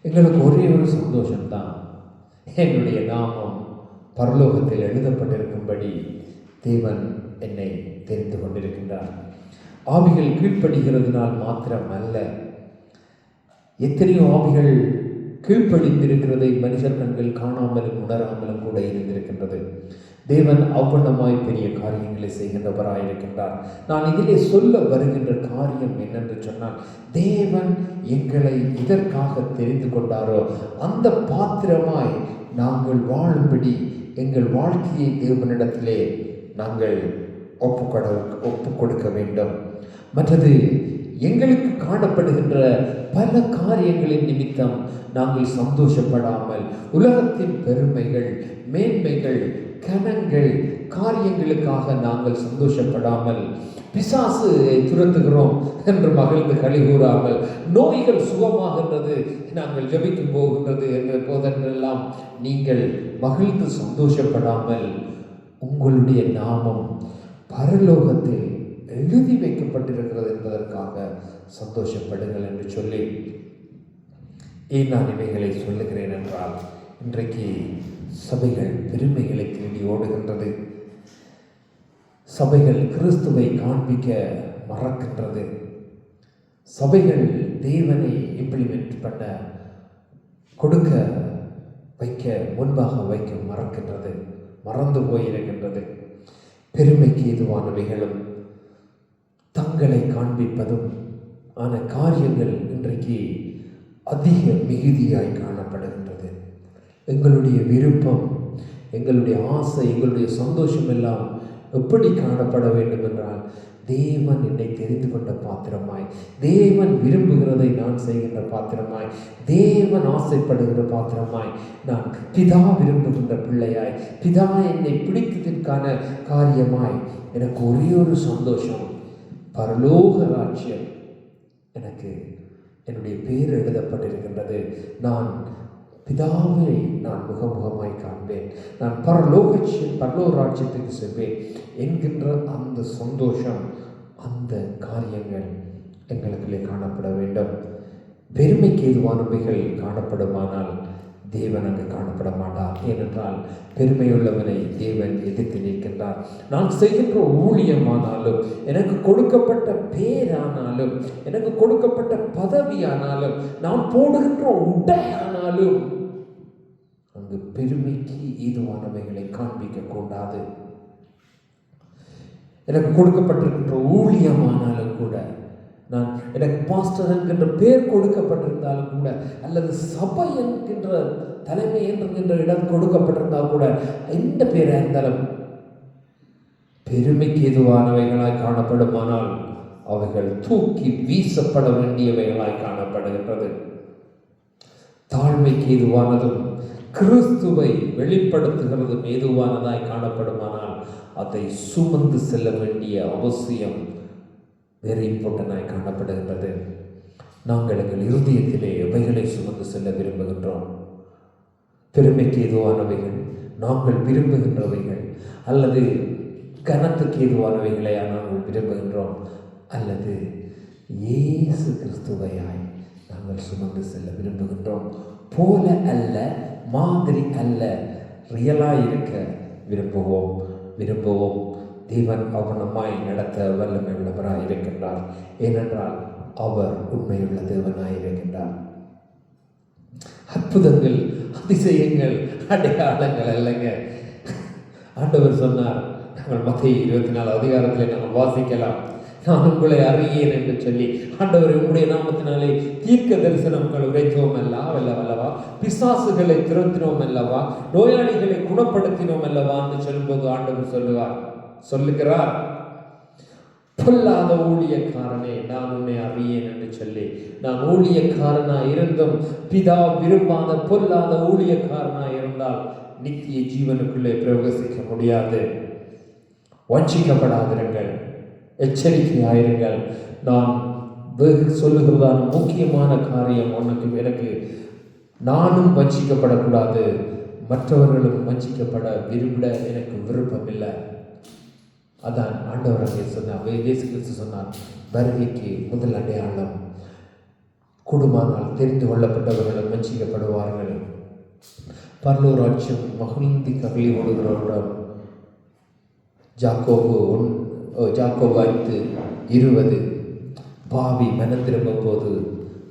எங்களுக்கு ஒரே ஒரு சந்தோஷம்தான், என்னுடைய நாமம் பரலோகத்தில் எழுதப்பட்டிருக்கும்படி தேவன் என்னை தெரிந்து கொண்டிருக்கின்றார். ஆவிகள் கீழ்ப்படுகிறதுனால் மாத்திரம் அல்ல, எத்தனையோ ஆவிகள் கீழ்ப்படிந்திருக்கிறதை மனுஷர் கண்கள் காணாமலும் உணராமலும் கூட இருந்திருக்கின்றது. தேவன் அவ்வண்ணமாய் பெரிய காரியங்களை செய்கின்றவராயிருக்கின்றார். நான் இதிலே சொல்ல வருகின்ற காரியம் என்னென்று சொன்னால், தேவன் எங்களை இதற்காக தெரிந்து கொண்டாரோ அந்த பாத்திரமாய் நாங்கள் வாழும்படி எங்கள் வாழ்க்கையை தேவனிடத்திலே நாங்கள் ஒப்பு கொடுக்க வேண்டும். மற்றது, எங்களுக்கு காணப்படுகின்ற பல காரியங்களின் நிமித்தம் நாங்கள் சந்தோஷப்படாமல் உலகத்தின் பெருமைகள், மேன்மைகள், கனங்கள், காரியங்களுக்காக நாங்கள் சந்தோஷப்படாமல் பிசாசு துரத்துகிறோம் என்று மகிழ்ந்து கழிகூறாமல், நோய்கள் சுகமாகின்றது, நாங்கள் ஜெபிக்கும் போகின்றது என்ற போதெல்லாம் நீங்கள் மகிழ்ந்து சந்தோஷப்படாமல் உங்களுடைய நாமம் பரலோகத்தில் எழுதி வைக்கப்பட்டிருக்கிறது என்பதற்காக சந்தோஷப்படுங்கள் என்று சொல்லி, ஏன் நான் இவைகளை சொல்லுகிறேன் என்றால், இன்றைக்கு சபைகள் பெருமைகளை தேடி ஓடுகின்றது. சபைகள் கிறிஸ்துவை காண்பிக்க மறக்கின்றது. சபைகள் தேவனை இம்ப்ளிமெண்ட் பண்ண, கொடுக்க, வைக்க, முன்பாக வைக்க மறக்கின்றது, மறந்து போயிருக்கின்றது. பெருமைக்கு ஏதுவானவைகளும் தங்களை காண்பிப்பதும் ஆன காரியங்கள் இன்றைக்கு அதிக மிகுதியாய் காணப்படுகின்றது. எங்களுடைய விருப்பம், எங்களுடைய ஆசை, எங்களுடைய சந்தோஷம் எல்லாம் எப்படி காணப்பட வேண்டும் என்றால், தேவன் என்னை தெரிந்து கொண்ட பாத்திரமாய், தேவன் விரும்புகிறதை நான் செய்கின்ற பாத்திரமாய், தேவன் ஆசைப்படுகிற பாத்திரமாய், நான் பிதா விரும்புகின்ற பிள்ளையாய், பிதா என்னை பிடித்ததற்கான காரியமாய், எனக்கு ஒரே ஒரு சந்தோஷம், பரலோக ராஜ்யம் எனக்கு என்னுடைய பேர் எழுதப்பட்டிருக்கின்றது. நான் பிதாவை நான் முகமுகமாய் காண்பேன், நான் பரலோக ராஜ்யத்துக்கு செல்வேன் என்கின்ற அந்த சந்தோஷம், அந்த காரியங்கள் எங்களுக்குள்ளே காணப்பட வேண்டும். பெருமைக்கு ஏதுவானவைகள் காணப்படுமானால் தேவன் அங்கு காணப்பட மாட்டார். ஏனென்றால் பெருமையுள்ளவனை தேவன் எதிர்த்து நிற்கின்றார். நான் செய்கின்ற ஊழியமானாலும், எனக்கு கொடுக்கப்பட்ட பேரானாலும், எனக்கு கொடுக்கப்பட்ட பதவியானாலும், நான் போடுகின்ற உடையானாலும் அங்கு பெருமைக்கு ஏதுவானவைகளை காண்பிக்க கூடாது. எனக்கு கொடுக்கப்பட்டிருக்கின்ற ஊழியமானாலும் கூட, நான் எனக்கு பாஸ்டர் என்கின்ற பேர் கொடுக்கப்பட்டிருந்தாலும் கூட, அல்லது சபை என்கின்ற தலைமை என்கின்ற இடம் கொடுக்கப்பட்டிருந்தால் கூட, எந்த பேராக இருந்தாலும் பெருமைக்கு எதுவானவைகளாய் காணப்படுமானால் அவைகள் தூக்கி வீசப்பட வேண்டியவைகளாய் காணப்படுகின்றது. தாழ்மைக்கு எதுவானதும் கிறிஸ்துவை வெளிப்படுத்துகிறதும் ஏதுவானதாய் காணப்படுமானால் அதை சுமந்து செல்ல வேண்டிய அவசியம் வெரி இம்பார்ட்டன்டாய் காணப்படுகின்றது. நாங்கள் எங்கள் இருதயத்திலே எவைகளை சுமந்து செல்ல விரும்புகின்றோம்? பெருமைக்கு எதுவானவைகள், நாங்கள் விரும்புகின்றவைகள், அல்லது கனத்துக்கு எதுவானவைகளை நாங்கள் விரும்புகின்றோம், அல்லது இயேசு கிறிஸ்துவையாய் நாங்கள் சுமந்து செல்ல விரும்புகின்றோம்? போல அல்ல, மாதிரி அல்ல, ரியலாக இருக்க விரும்புவோம். தேவன் அவனமாய் நடத்த வல்லமை உள்ளவராய் இருக்கின்றார். ஏனென்றால் அவர் உண்மையுள்ள தேவனாய் இருக்கின்றார். அற்புதங்கள், அதிசயங்கள், அடையாளங்கள் அல்லங்க. ஆண்டவர் சொன்னார், நாங்கள் மத்தேயு 24 அதிகாரத்தில் நாங்கள் வாசிக்கலாம், நான் உங்களை அறியேன் என்று சொல்லி, ஆண்டவர் உங்களுடைய நாமத்தினாலே தீர்க்க தரிசனங்கள் உரைத்தோம் அல்லவா, பிசாசுகளை துரத்தினோம் அல்லவா, நோயாளிகளை குணப்படுத்தினோம் அல்லவா என்று சொல்லும்போது ஆண்டவர் சொல்லுகிறார், பொல்லாத ஊழியக்காரனே நான் உன்னை அறியேன் என்று சொல்லி. நான் ஊழியக்காரனாய் இருந்தும் பிதா விரும்பாத பொல்லாத ஊழியக்காரனாய் இருந்தால் நித்திய ஜீவனுக்குள்ளே பிரவேசிக்க முடியாது. வஞ்சிக்கப்படாதிருங்கள், எச்சரிக்கையாயிருங்கள். நான் சொல்லுகிறதான முக்கியமான காரியம் எனக்கு நானும் வஞ்சிக்கப்படக்கூடாது, மற்றவர்களும் வஞ்சிக்கப்பட எனக்கு விருப்பமில்லை. அதான் ஆண்டவர் அங்கே சொன்னார், இயேசு கிறிஸ்து சொன்னார், வருகைக்கு முதல் அடையாளம் கூடுமானால் தெரிந்து கொள்ளப்பட்டவர்களும் வஞ்சிக்கப்படுவார்கள். பரலோராட்சியம் மகிழ்ந்தி கவிழி ஓடுகிறவரிடம் ஜாக்கோபு 5:20 பாவி மனம் திரும்பும் போது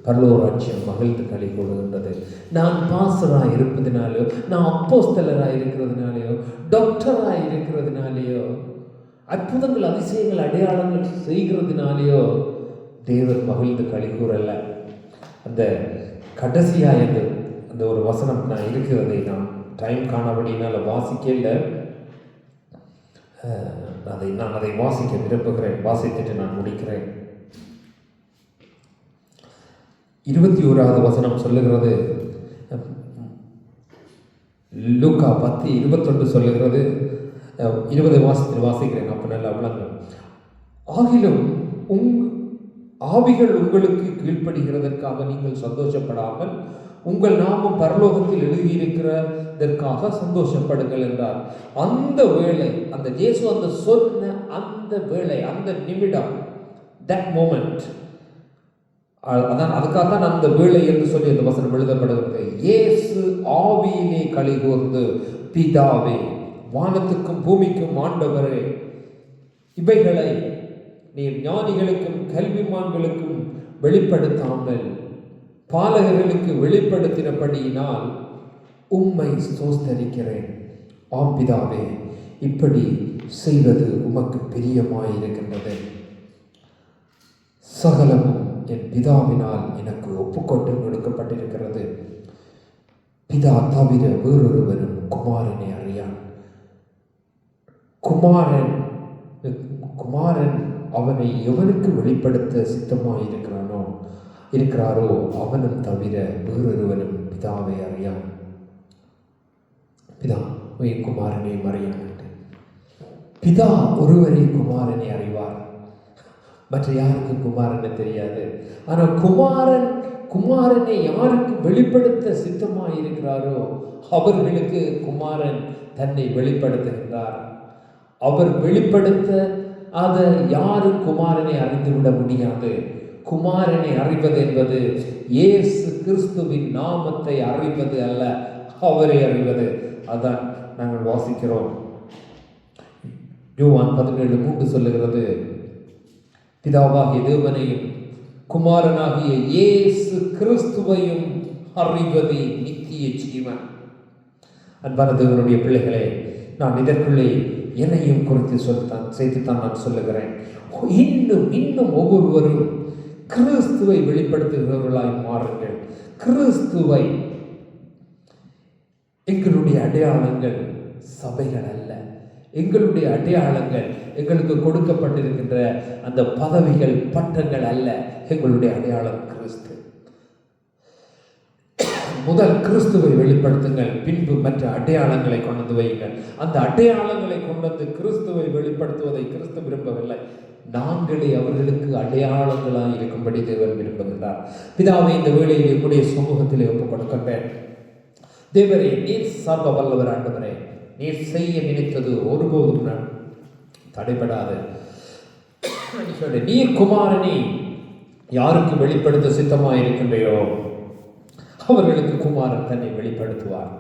பரலோராட்சியம் மகிழ்ந்து களி கூடுகின்றது. நான் பாஸ்டராக இருப்பதினாலேயோ, நான் அப்போஸ்தலராக இருக்கிறதுனாலேயோ, டாக்டராக இருக்கிறதுனாலேயோ, அற்புதங்கள், அதிசயங்கள், அடையாளங்கள் செய்கிறதுனாலேயோ தேவன் மகிழ்ந்து களி கூறல. அந்த கடைசியாக அந்த ஒரு வசனம் நான் இருக்கிறதை நான் டைம் காணபடினால வாசிக்கல, நான் அதை வாசிக்க விரும்புகிறேன். வாசித்துட்டு நான் முடிக்கிறேன். 21வது வசனம் சொல்லுகிறது, லூக்கா 10:21 சொல்லுகிறது. 20 வாசிக்கிறேன், அப்ப நல்லா விளங்கும். ஆகிலும் ஆவிகள் உங்களுக்கு கீழ்ப்படுகிறதற்காக நீங்கள் சந்தோஷப்படாமல் உங்கள் நாமம் பரலோகத்தில் எழுதியிருக்கிறதற்காக சந்தோஷப்படுங்கள் என்றார். அந்த வேளை, அந்த இயேசு அந்த சொன்ன அந்த வேளை, அந்த நிமிடம், தட் மோமெண்ட், அதான் அதுக்காகத்தான் அந்த வேளை என்று சொல்லி அந்த வசனம் எழுதப்படுகிறது. இயேசு ஆவியிலே களி கூர்ந்து, பிதாவே, வானத்துக்கும் பூமிக்கும் ஆண்டவரே, இவைகளை நீர் ஞானிகளுக்கும் கல்விமான்களுக்கும் வெளிப்படுத்தாமல் பாலகர்களுக்கு வெளிப்படுத்தினபடியினால் உம்மை ஸ்தோத்தரிக்கிறேன். ஆம் பிதாவே, இப்படி செய்வது உமக்கு பிரியமாயிருக்கின்றது. சகலமும் என் பிதாவினால் எனக்கு ஒப்புக்கொண்டு கொடுக்கப்பட்டிருக்கிறது. பிதா தவிர வேறொருவரும் குமாரனை அறியான். குமாரன் அவனை எவனுக்கு வெளிப்படுத்த இருக்கிறாரோ அவனும் தவிர வேறொருவனும் பிதாவை அறியான். பிதா குமாரனை அறியான். பிதா ஒருவரே குமாரனை அறிவார், மற்ற யாருக்கும் குமாரனை தெரியாது. ஆனால் குமாரனை யாருக்கு வெளிப்படுத்த சித்தமாயிருக்கிறாரோ அவர்களுக்கு குமாரன் தன்னை வெளிப்படுத்துகின்றார். அவர் வெளிப்படுத்த அதை யாரும் குமாரனை அறிந்துவிட முடியாது. குமாரனை அறிவது என்பது இயேசு கிறிஸ்துவின் நாமத்தை அறிவது அல்ல, அவரை அறிவது. அதான் நாங்கள் வாசிக்கிறோம். யோவான் 17:3 சொல்லுகிறது, பிதாவாகிய தேவனையும் குமாரனாகிய இயேசு கிறிஸ்துவையும் அறிவதே நித்திய ஜீவன். அன்பான தேவனுடைய பிள்ளைகளே, நான் இதற்குள்ளே என்னையும் குறித்து சேர்த்துத்தான் நான் சொல்லுகிறேன். இன்னும் இன்னும் ஒவ்வொருவரும் கிறிஸ்துவை வெளிப்படுத்துகிறவர்களாய் மாறுங்கள். கிறிஸ்துவை. எங்களுடைய அடையாளங்கள் சபைகள் அல்ல. எங்களுடைய அடையாளங்கள் எங்களுக்கு கொடுக்கப்பட்டிருக்கின்ற அந்த பதவிகள், பட்டங்கள் அல்ல. எங்களுடைய அடையாளம் கிறிஸ்து. முதல் கிறிஸ்துவை வெளிப்படுத்துங்கள், பின்பு மற்ற அடையாளங்களை கொண்டு வந்து வையுங்கள். அந்த அடையாளங்களை கொண்டு வந்து கிறிஸ்துவை வெளிப்படுத்துவதை கிறிஸ்து விரும்பவில்லை. நாங்களே அவர்களுக்கு அடையாளங்களாய் இருக்கும்படி தேவன் விரும்புகின்றார். பிதாவை, இந்த வேளையில் என்னுடைய சமூகத்திலே ஒப்புக் கொடுக்கின்றேன். தேவரே, நீர் சர்வ வல்லவர். ஆண்டவரே, நீர் செய்ய நினைத்தது ஒருபோதும் தடைபடாது. நீர் குமாரனை யாருக்கு வெளிப்படுத்த சித்தமாய் இருக்கின்றையோ அவர்களுக்கு குமாரன் தன்னை வெளிப்படுத்துவார்.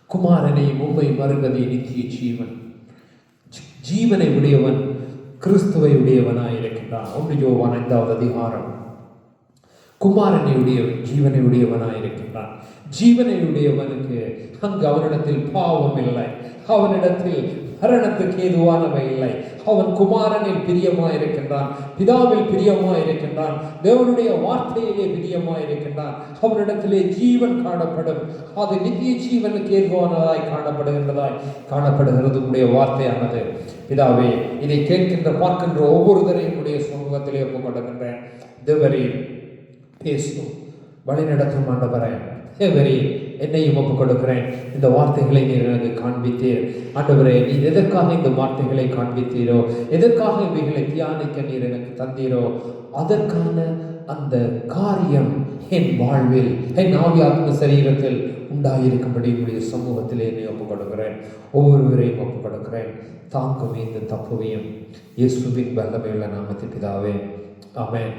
குமாரனை, உம்மை மறுகதை, நித்திய ஜீவன், ஜீவனை உடையவன் கிறிஸ்துவை உடையவனாய் இருக்கின்றான். 1 யோவான் 5வது அதிகாரம். குமாரனை உடையவன் ஜீவனை உடையவனாய் இருக்கின்றான். ஜீவனை உடையவனுக்கு அங்கு அவனிடத்தில் பாவம் இல்லை, அவனிடத்தில் மரணத்துக்கு ஏதுவானவை இல்லை. அவன் குமாரனில் பிரியமாயிருக்கின்றான், பிதாவில் பிரியமாயிருக்கின்றான், தேவனுடைய வார்த்தையிலே பிரியமாயிருக்கின்றான். அவனிடத்திலே ஜீவன் காணப்படும். அது நித்திய ஜீவனுக்கு ஏதுவானதாய் காணப்படுகிறது உடைய வார்த்தையானது. பிதாவே, இதை கேட்கின்ற பார்க்கின்ற ஒவ்வொருவரையும் உடைய சமூகத்திலே ஒப்புக்கொண்டிருக்கின்றேன். தேவரே, பேசும், வழிநடத்தும். ஆண்டவரே, தேவரே, என்னையும் ஒப்புக் கொடுக்கிறேன். இந்த வார்த்தைகளை நீர் எனக்கு காண்பித்தீர். ஆண்டவரே, நீர் எதற்காக இந்த வார்த்தைகளை காண்பித்தீரோ, எதற்காக இவைகளை தியானிக்க நீர் எனக்கு தந்தீரோ, அதற்கான அந்த காரியம் என் வாழ்வில், என் ஆவி ஆத்ம சரீரத்தில் உண்டாயிருக்கும்படி உடைய சமூகத்திலே என்னை ஒப்புக் கொடுக்கிறேன். ஒவ்வொருவரையும் ஒப்புக் கொடுக்கிறேன். தாங்கும் இந்த தப்புவையும் இயேசுவின் வல்லமையுள்ள நாமத்தில் பிதாவே, ஆமென்.